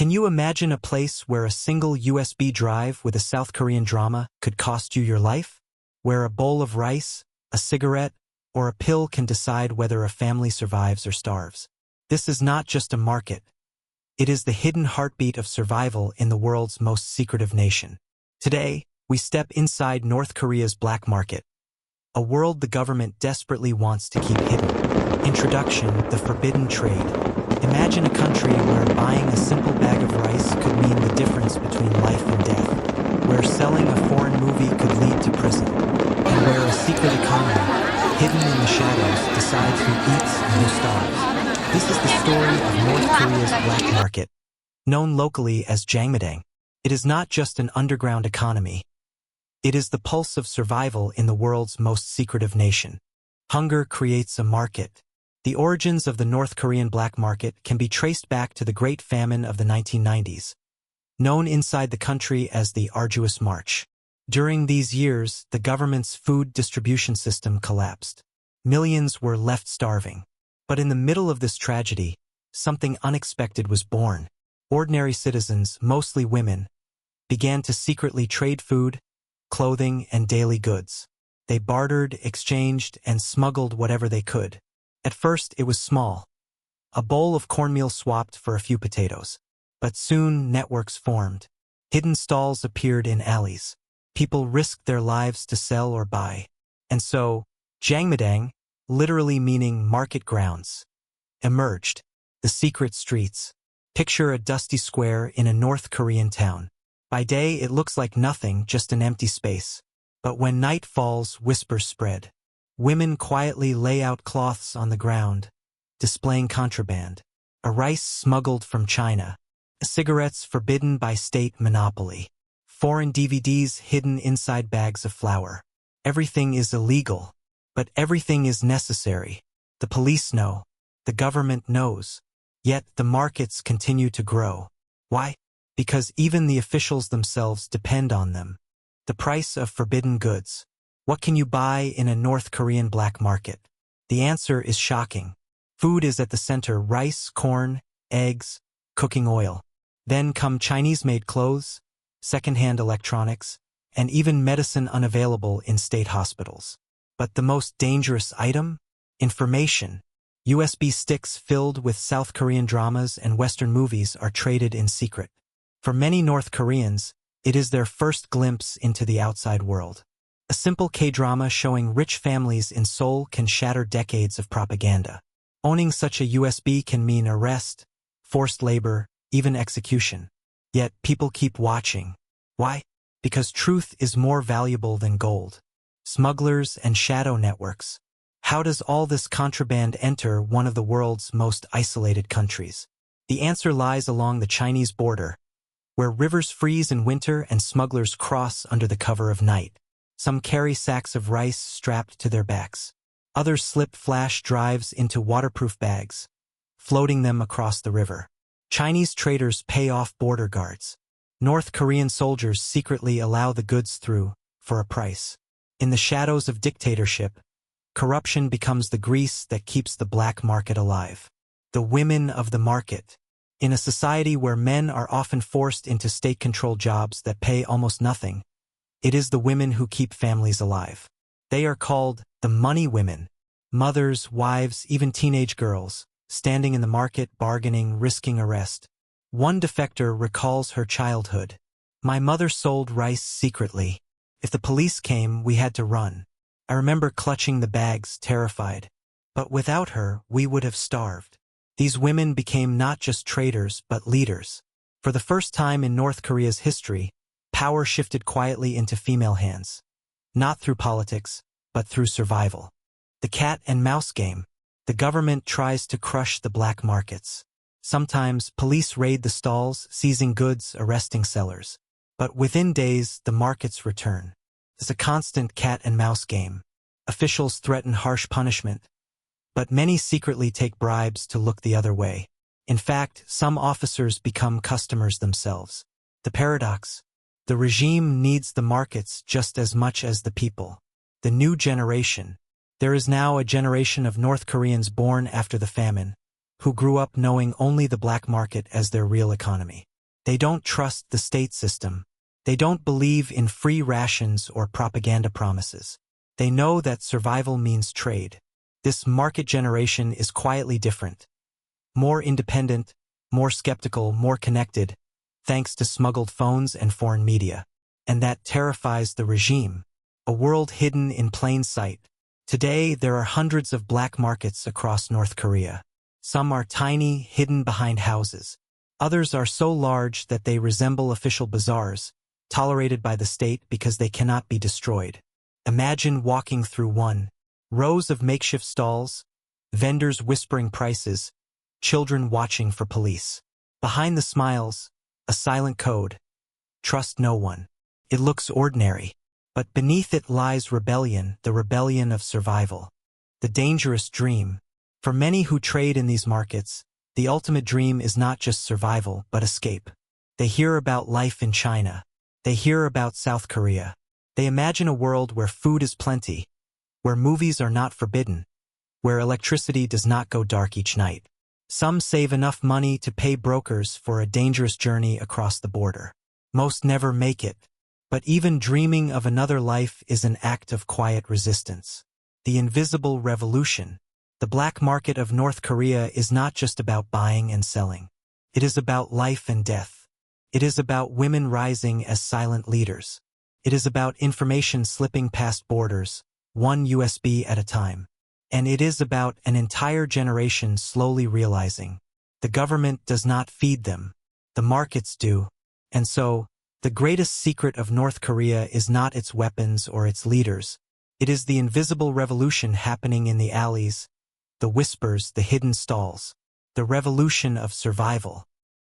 Can you imagine a place where a single USB drive with a South Korean drama could cost you your life? Where a bowl of rice, a cigarette, or a pill can decide whether a family survives or starves? This is not just a market. It is the hidden heartbeat of survival in the world's most secretive nation. Today, we step inside North Korea's black market, a world the government desperately wants to keep hidden. Introduction: the forbidden trade. Imagine a country where buying a simple bag of rice could mean the difference between life and death, where selling a foreign movie could lead to prison, and where a secret economy, hidden in the shadows, decides who eats and who starves. This is the story of North Korea's black market, known locally as Jangmadang. It is not just an underground economy. It is the pulse of survival in the world's most secretive nation. Hunger creates a market. The origins of the North Korean black market can be traced back to the Great Famine of the 1990s, known inside the country as the Arduous March. During these years, the government's food distribution system collapsed. Millions were left starving. But in the middle of this tragedy, something unexpected was born. Ordinary citizens, mostly women, began to secretly trade food, clothing, and daily goods. They bartered, exchanged, and smuggled whatever they could. At first, it was small. A bowl of cornmeal swapped for a few potatoes. But soon, networks formed. Hidden stalls appeared in alleys. People risked their lives to sell or buy. And so, Jangmadang, literally meaning market grounds, emerged. The secret streets. Picture a dusty square in a North Korean town. By day, it looks like nothing, just an empty space. But when night falls, whispers spread. Women quietly lay out cloths on the ground, displaying contraband. A rice smuggled from China. Cigarettes forbidden by state monopoly. Foreign DVDs hidden inside bags of flour. Everything is illegal, but everything is necessary. The police know. The government knows. Yet the markets continue to grow. Why? Because even the officials themselves depend on them. The price of forbidden goods. What can you buy in a North Korean black market? The answer is shocking. Food is at the center: rice, corn, eggs, cooking oil. Then come Chinese-made clothes, second-hand electronics, and even medicine unavailable in state hospitals. But the most dangerous item? Information. USB sticks filled with South Korean dramas and Western movies are traded in secret. For many North Koreans, it is their first glimpse into the outside world. A simple K-drama showing rich families in Seoul can shatter decades of propaganda. Owning such a USB can mean arrest, forced labor, even execution. Yet people keep watching. Why? Because truth is more valuable than gold. Smugglers and shadow networks. How does all this contraband enter one of the world's most isolated countries? The answer lies along the Chinese border, where rivers freeze in winter and smugglers cross under the cover of night. Some carry sacks of rice strapped to their backs. Others slip flash drives into waterproof bags, floating them across the river. Chinese traders pay off border guards. North Korean soldiers secretly allow the goods through for a price. In the shadows of dictatorship, corruption becomes the grease that keeps the black market alive. The women of the market. In a society where men are often forced into state-controlled jobs that pay almost nothing, it is the women who keep families alive. They are called the money women. Mothers, wives, even teenage girls, standing in the market, bargaining, risking arrest. One defector recalls her childhood. My mother sold rice secretly. If the police came, we had to run. I remember clutching the bags, terrified. But without her, we would have starved. These women became not just traders, but leaders. For the first time in North Korea's history, power shifted quietly into female hands. Not through politics, but through survival. The cat and mouse game. The government tries to crush the black markets. Sometimes police raid the stalls, seizing goods, arresting sellers. But within days, the markets return. It's a constant cat and mouse game. Officials threaten harsh punishment, but many secretly take bribes to look the other way. In fact, some officers become customers themselves. The paradox. The regime needs the markets just as much as the people. The new generation. There is now a generation of North Koreans born after the famine, who grew up knowing only the black market as their real economy. They don't trust the state system. They don't believe in free rations or propaganda promises. They know that survival means trade. This market generation is quietly different. More independent, more skeptical, more connected, thanks to smuggled phones and foreign media. And that terrifies the regime. A world hidden in plain sight. Today, there are hundreds of black markets across North Korea. Some are tiny, hidden behind houses. Others are so large that they resemble official bazaars, tolerated by the state because they cannot be destroyed. Imagine walking through one. Rows of makeshift stalls, vendors whispering prices, children watching for police. Behind the smiles, a silent code. Trust no one. It looks ordinary, but beneath it lies rebellion, the rebellion of survival. The dangerous dream. For many who trade in these markets, the ultimate dream is not just survival, but escape. They hear about life in China. They hear about South Korea. They imagine a world where food is plenty, where movies are not forbidden, where electricity does not go dark each night. Some save enough money to pay brokers for a dangerous journey across the border. Most never make it, but even dreaming of another life is an act of quiet resistance. The invisible revolution. The black market of North Korea is not just about buying and selling. It is about life and death. It is about women rising as silent leaders. It is about information slipping past borders, one USB at a time. And it is about an entire generation slowly realizing the government does not feed them. The markets do. And so, the greatest secret of North Korea is not its weapons or its leaders. It is the invisible revolution happening in the alleys, the whispers, the hidden stalls. The revolution of survival.